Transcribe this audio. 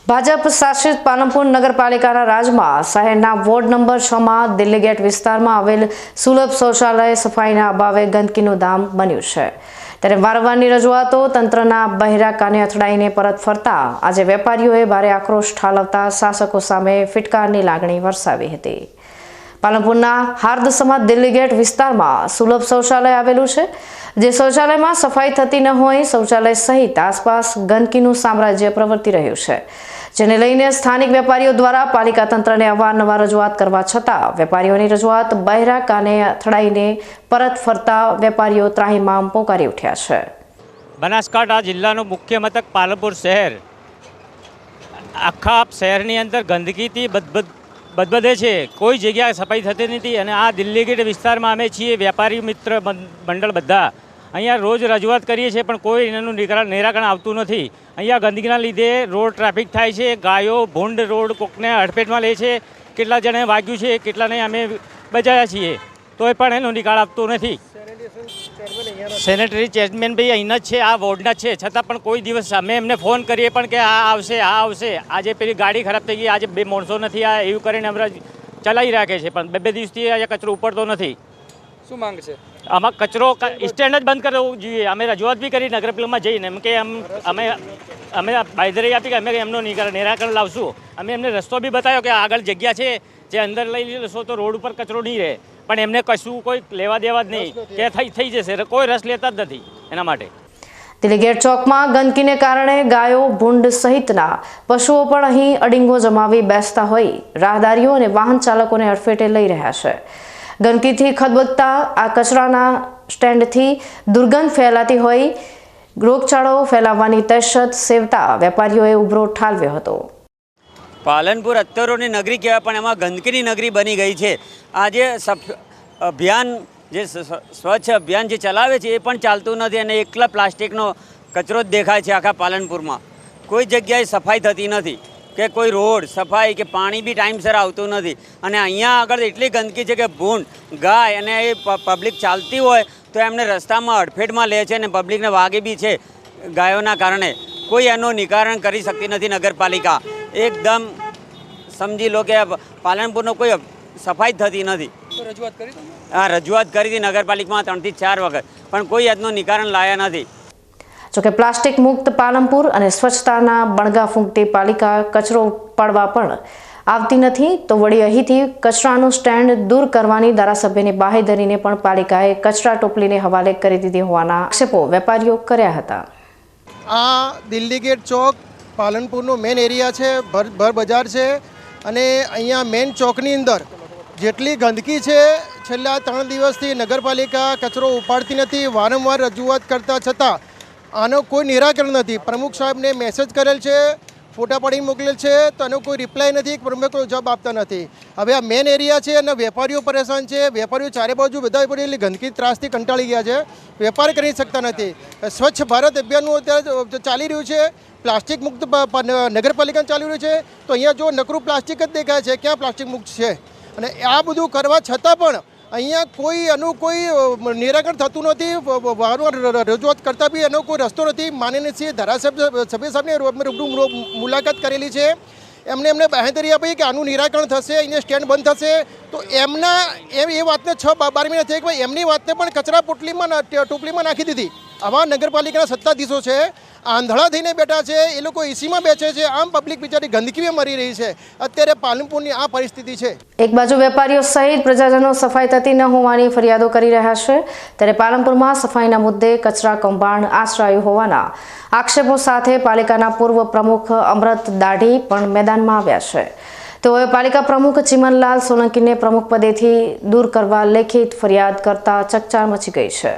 ભાજપ શાસિત પાલનપુર નગરપાલિકાના રાજમાં શહેરના વોર્ડ નંબર 6માં દિલ્હી ગેટ વિસ્તારમાં આવેલ સુલભ શૌચાલય સફાઈના અભાવે ગંદકીનું ધામ બન્યું છે। ત્યારે વારંવારની રજૂઆતો તંત્રના બહેરા કાને અથડાઈને પરત ફરતા આજે વેપારીઓએ ભારે આક્રોશ ઠાલવતા શાસકો સામે ફિટકારની લાગણી વરસાવી હતી। પાલનપુરના હાર્દસમાં દિલ્હી ગેટ વિસ્તારમાં સુલભ શૌચાલય આવેલું છે, જે શૌચાલયમાં સફાઈ થતી ન હોય શૌચાલય સહિત આસપાસ ગંદકીનું સામ્રાજ્ય પ્રવર્તી રહ્યું છે, જેને લઈને સ્થાનિક વેપારીઓ દ્વારા પાલિકા તંત્રને અવારનવાર રજૂઆત કરવા છતાં વેપારીઓની રજૂઆત બહેરા કાને અથડાઈને પરત ફરતા વેપારીઓ ત્રાહિમામ પોકારી ઉઠ્યા છે। બનાસકાંઠા જિલ્લાનું મુખ્ય મથક પાલનપુર શહેર આખા શહેરની અંદર ગંદકીથી બદબદે છે, કોઈ જગ્યાએ સફાઈ થતી નથી। અને આ દિલ્હી ગેટ વિસ્તારમાં અમે છીએ વેપારી મિત્ર મંડળ બધા અહીંયા રોજ રજૂઆત કરીએ છીએ, પણ કોઈ એનું નિરાકરણ આવતું નથી। અહીંયા ગંદકીના લીધે રોડ ટ્રાફિક થાય છે, ગાયો ભૂંડ રોડ કોકને અડફેટમાં લે છે, કેટલા જણે વાગ્યું છે, કેટલાને અમે બચાવ્યા છીએ, તોય પણ એનો નિકાલ આપતો નથી। સેનેટરી ચેરમેન ભાઈ અહીંના જ છે, આ વોર્ડના જ છે, છતાં પણ કોઈ દિવસ અમે એમને ફોન કરીએ પણ કે આ આવશે આ આવશે। આજે પેલી ગાડી ખરાબ થઈ ગઈ, આજે બે માણસો નથી આ એવું કરીને અમે ચલાવી રાખે છે, પણ બે દિવસથી આજે કચરો ઉપડતો નથી। શું માંગ છે? આમાં કચરો સ્ટેન્ડ જ બંધ કરવું જોઈએ। અમે રજૂઆત બી કરી નગરપાલિકામાં જઈને એમ કે અમે બાંયધરી આપી કે અમે એમનો નિરાકરણ લાવશું। અમે એમને રસ્તો બી બતાવ્યો કે આગળ જગ્યા છે, જે અંદર લઈ લેશો તો રોડ ઉપર કચરો નહીં રહે, પણ એમને કશું કોઈ લેવા દેવા જ નહીં કે થઈ જશે, કોઈ રસ લેતા જ નથી એના માટે। દિલ્હી ગેટ ચોકમાં ગંદકીને કારણે ગાયો ભૂંડ સહિતના પશુઓ પણ અહીં અડીંગો જમાવી બેસતા હોય રાહદારીઓ અને વાહન ચાલકોને અડફેટે લઈ રહ્યા છે। ગંદકીથી ખદબદતા આ કચરાના સ્ટેન્ડથી દુર્ગંધ ફેલાતી હોય રોગચાળો ફેલાવવાની દહેશત સેવતા વેપારીઓએ ઉભરો ઠાલવ્યો હતો। પાલનપુર અત્તરોની નગરી કહેવાય, પણ એમાં ગંદકીની નગરી બની ગઈ છે। આજે અભિયાન જે સ્વચ્છ અભિયાન જે ચલાવે છે એ પણ ચાલતું નથી, અને એકલા પ્લાસ્ટિકનો કચરો જ દેખાય છે આખા પાલનપુરમાં। કોઈ જગ્યાએ સફાઈ થતી નથી કે કોઈ રોડ સફાઈ કે પાણી બી ટાઈમસર આવતું નથી। અને અહીંયા આગળ એટલી ગંદકી છે કે ભૂંડ ગાય અને એ પબ્લિક ચાલતી હોય તો એમને રસ્તામાં અડફેટમાં લે છે, અને પબ્લિકને વાગે બી છે ગાયોના કારણે। કોઈ એનું નિવારણ કરી શકતી નથી નગરપાલિકા। એકદમ સમજી લો કે પાલનપુરનો કોઈ સફાઈ થતી નથી। રજૂઆત કરી? હા, રજૂઆત કરી હતી નગરપાલિકામાં 3 થી 4 વખત, પણ કોઈ એનું નિવારણ લાયા નથી। જોકે પ્લાસ્ટિક મુક્ત પાલનપુર અને સ્વચ્છતાના બણગા ફૂંકતી પાલિકા કચરો ઉપાડવા પણ આવતી નથી, તો વળી અહીંથી કચરાનું સ્ટેન્ડ દૂર કરવાની ધારાસભ્યની બાહેધરીને પણ પાલિકાએ કચરા ટોપલીને હવાલે કરી દીધી હોવાના આક્ષેપો વેપારીઓ કર્યા હતા। આ દિલ્હી ગેટ ચોક પાલનપુરનો મેન એરિયા છે, ભર બજાર છે, અને અહીંયા મેન ચોકની અંદર જેટલી ગંદકી છે છેલ્લા 3 દિવસથી નગરપાલિકા કચરો ઉપાડતી નથી। વારંવાર રજૂઆત કરતા છતાં આનો કોઈ નિરાકરણ નથી। પ્રમુખ સાહેબને મેસેજ કરેલ છે, ફોટા પાડીને મોકલેલ છે, તો આનો કોઈ રિપ્લાય નથી, પ્રમુખ કોઈ જવાબ આપતા નથી। હવે આ મેન એરિયા છે અને વેપારીઓ પરેશાન છે, વેપારીઓ ચારે બાજુ બધા પડેલી ગંદકી ત્રાસથી કંટાળી ગયા છે, વેપાર કરી શકતા નથી। સ્વચ્છ ભારત અભિયાનનું અત્યારે ચાલી રહ્યું છે, પ્લાસ્ટિક મુક્ત નગરપાલિકા ચાલી રહ્યું છે, તો અહીંયા જો નકરું પ્લાસ્ટિક જ દેખાય છે, ક્યાં પ્લાસ્ટિક મુક્ત છે? અને આ બધું કરવા છતાં પણ અહીંયા કોઈ એનું કોઈ નિરાકરણ થતું નથી। વારંવાર રજૂઆત કરતાં બી એનો કોઈ રસ્તો નથી। માનનીય ધારાસભ્ય સાહેબને રૂબરૂ મુલાકાત કરેલી છે, એમને બાહેધરી આપી કે આનું નિરાકરણ થશે, અહીંયા સ્ટેન્ડ બંધ થશે, તો એ વાતને 6-12 મહિના થઈ કે એમની વાતને પણ કચરા ટોપલીમાં નાખી દીધી। આવા નગરપાલિકાના સત્તાધીશો છે, આંધળા થઈને બેઠા છે, એ લોકો એસીમાં બેસે છે, આમ પબ્લિક બિચારી ગંદકીમાં મરી રહી છે। અત્યારે પાલનપુરની આ પરિસ્થિતિ છે। એક બાજુ વેપારીઓ સહિત પ્રજાજનો સફાઈ થતી ન હોવાની ફરિયાદો કરી રહ્યા છે, ત્યારે પાલનપુરમાં સફાઈના મુદ્દે કચરા કૌભાંડ આચરાયું હોવાના આક્ષેપો સાથે પાલિકાના પૂર્વ પ્રમુખ અમૃત દાઢી પણ મેદાનમાં આવ્યા છે। તેઓએ પાલિકા પ્રમુખ ચિમનલાલ સોલંકીને પ્રમુખ પદેથી દૂર કરવા લેખિત ફરિયાદ કરતા ચકચાર મચી ગઈ છે।